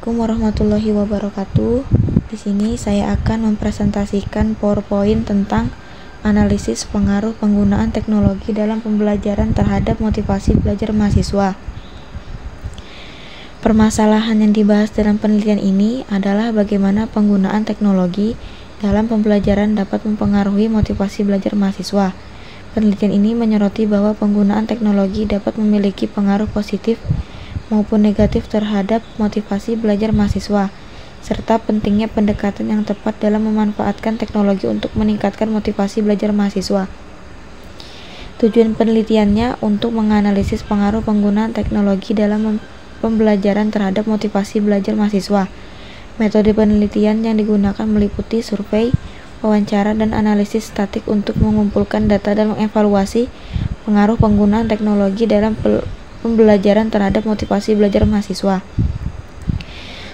Assalamualaikum warahmatullahi wabarakatuh. Di sini saya akan mempresentasikan PowerPoint tentang analisis pengaruh penggunaan teknologi dalam pembelajaran terhadap motivasi belajar mahasiswa. Permasalahan yang dibahas dalam penelitian ini adalah bagaimana penggunaan teknologi dalam pembelajaran dapat mempengaruhi motivasi belajar mahasiswa. Penelitian ini menyoroti bahwa penggunaan teknologi dapat memiliki pengaruh positif maupun negatif terhadap motivasi belajar mahasiswa, serta pentingnya pendekatan yang tepat dalam memanfaatkan teknologi untuk meningkatkan motivasi belajar mahasiswa. Tujuan penelitiannya untuk menganalisis pengaruh penggunaan teknologi dalam pembelajaran terhadap motivasi belajar mahasiswa. Metode penelitian yang digunakan meliputi survei, wawancara, dan analisis statik untuk mengumpulkan data dan mengevaluasi pengaruh penggunaan teknologi dalam pembelajaran terhadap motivasi belajar mahasiswa.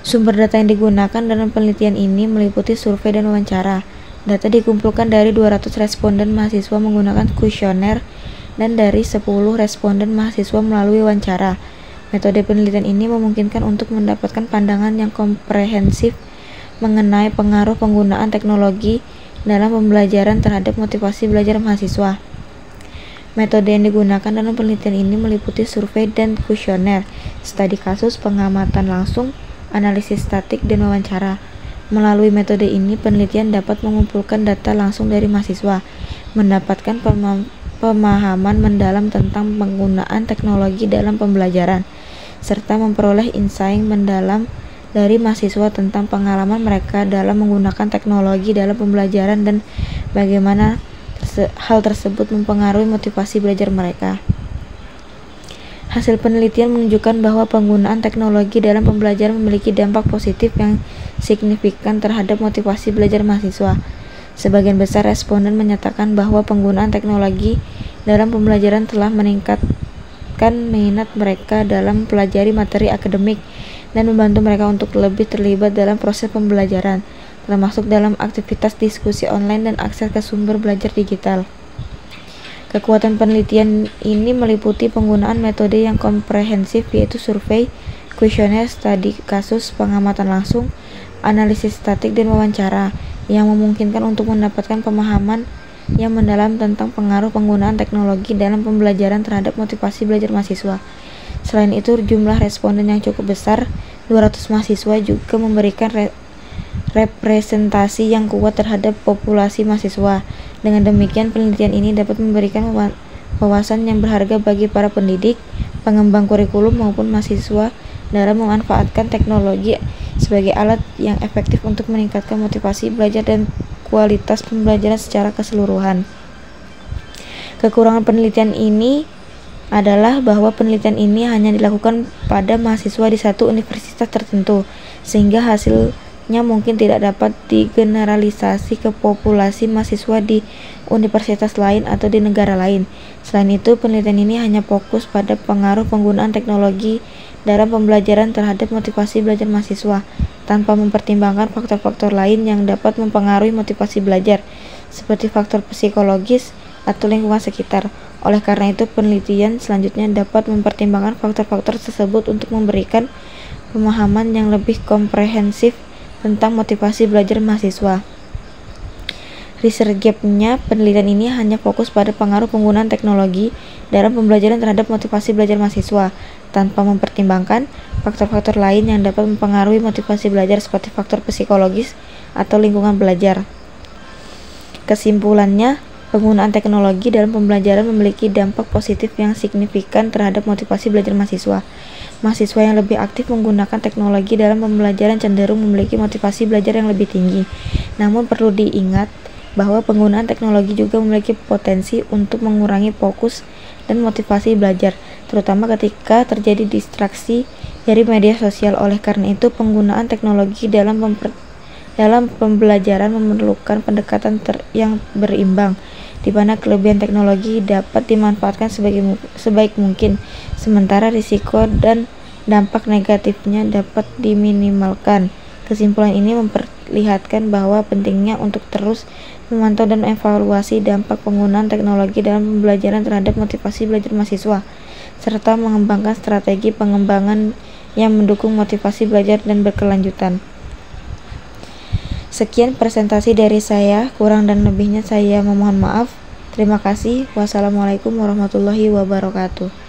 Sumber data yang digunakan dalam penelitian ini meliputi survei dan wawancara. Data dikumpulkan dari 200 responden mahasiswa menggunakan kuesioner dan dari 10 responden mahasiswa melalui wawancara. Metode penelitian ini memungkinkan untuk mendapatkan pandangan yang komprehensif mengenai pengaruh penggunaan teknologi dalam pembelajaran terhadap motivasi belajar mahasiswa. Metode yang digunakan dalam penelitian ini meliputi survei dan kuesioner, studi kasus, pengamatan langsung, analisis statik, dan wawancara. Melalui metode ini, penelitian dapat mengumpulkan data langsung dari mahasiswa, mendapatkan pemahaman mendalam tentang penggunaan teknologi dalam pembelajaran, serta memperoleh insight mendalam dari mahasiswa tentang pengalaman mereka dalam menggunakan teknologi dalam pembelajaran dan bagaimana hal tersebut mempengaruhi motivasi belajar mereka. Hasil penelitian menunjukkan bahwa penggunaan teknologi dalam pembelajaran memiliki dampak positif yang signifikan terhadap motivasi belajar mahasiswa. Sebagian besar responden menyatakan bahwa penggunaan teknologi dalam pembelajaran telah meningkatkan minat mereka dalam mempelajari materi akademik dan membantu mereka untuk lebih terlibat dalam proses pembelajaran, termasuk dalam aktivitas diskusi online dan akses ke sumber belajar digital. Kekuatan penelitian ini meliputi penggunaan metode yang komprehensif, yaitu survei, kuesioner, studi kasus, pengamatan langsung, analisis statik, dan wawancara, yang memungkinkan untuk mendapatkan pemahaman yang mendalam tentang pengaruh penggunaan teknologi dalam pembelajaran terhadap motivasi belajar mahasiswa. Selain itu, jumlah responden yang cukup besar, 200 mahasiswa, juga memberikan representasi yang kuat terhadap populasi mahasiswa. Dengan demikian, penelitian ini dapat memberikan wawasan yang berharga bagi para pendidik, pengembang kurikulum, maupun mahasiswa dalam memanfaatkan teknologi sebagai alat yang efektif untuk meningkatkan motivasi belajar dan kualitas pembelajaran secara keseluruhan. Kekurangan penelitian ini adalah bahwa penelitian ini hanya dilakukan pada mahasiswa di satu universitas tertentu, sehingga hasilnya mungkin tidak dapat digeneralisasi ke populasi mahasiswa di universitas lain atau di negara lain. Selain itu, penelitian ini hanya fokus pada pengaruh penggunaan teknologi dalam pembelajaran terhadap motivasi belajar mahasiswa, tanpa mempertimbangkan faktor-faktor lain yang dapat mempengaruhi motivasi belajar, seperti faktor psikologis atau lingkungan sekitar. Oleh karena itu, penelitian selanjutnya dapat mempertimbangkan faktor-faktor tersebut untuk memberikan pemahaman yang lebih komprehensif tentang motivasi belajar mahasiswa. Research gap-nya, penelitian ini hanya fokus pada pengaruh penggunaan teknologi dalam pembelajaran terhadap motivasi belajar mahasiswa, tanpa mempertimbangkan faktor-faktor lain yang dapat mempengaruhi motivasi belajar seperti faktor psikologis atau lingkungan belajar. Kesimpulannya, penggunaan teknologi dalam pembelajaran memiliki dampak positif yang signifikan terhadap motivasi belajar mahasiswa. Mahasiswa yang lebih aktif menggunakan teknologi dalam pembelajaran cenderung memiliki motivasi belajar yang lebih tinggi. Namun perlu diingat bahwa penggunaan teknologi juga memiliki potensi untuk mengurangi fokus dan motivasi belajar, terutama ketika terjadi distraksi dari media sosial. Oleh karena itu, penggunaan teknologi dalam pembelajaran memerlukan pendekatan yang berimbang, di mana kelebihan teknologi dapat dimanfaatkan sebaik mungkin, sementara risiko dan dampak negatifnya dapat diminimalkan. Kesimpulan ini memperlihatkan bahwa pentingnya untuk terus memantau dan evaluasi dampak penggunaan teknologi dalam pembelajaran terhadap motivasi belajar mahasiswa, serta mengembangkan strategi pengembangan yang mendukung motivasi belajar dan berkelanjutan. Sekian presentasi dari saya, kurang dan lebihnya saya memohon maaf. Terima kasih. Wassalamualaikum warahmatullahi wabarakatuh.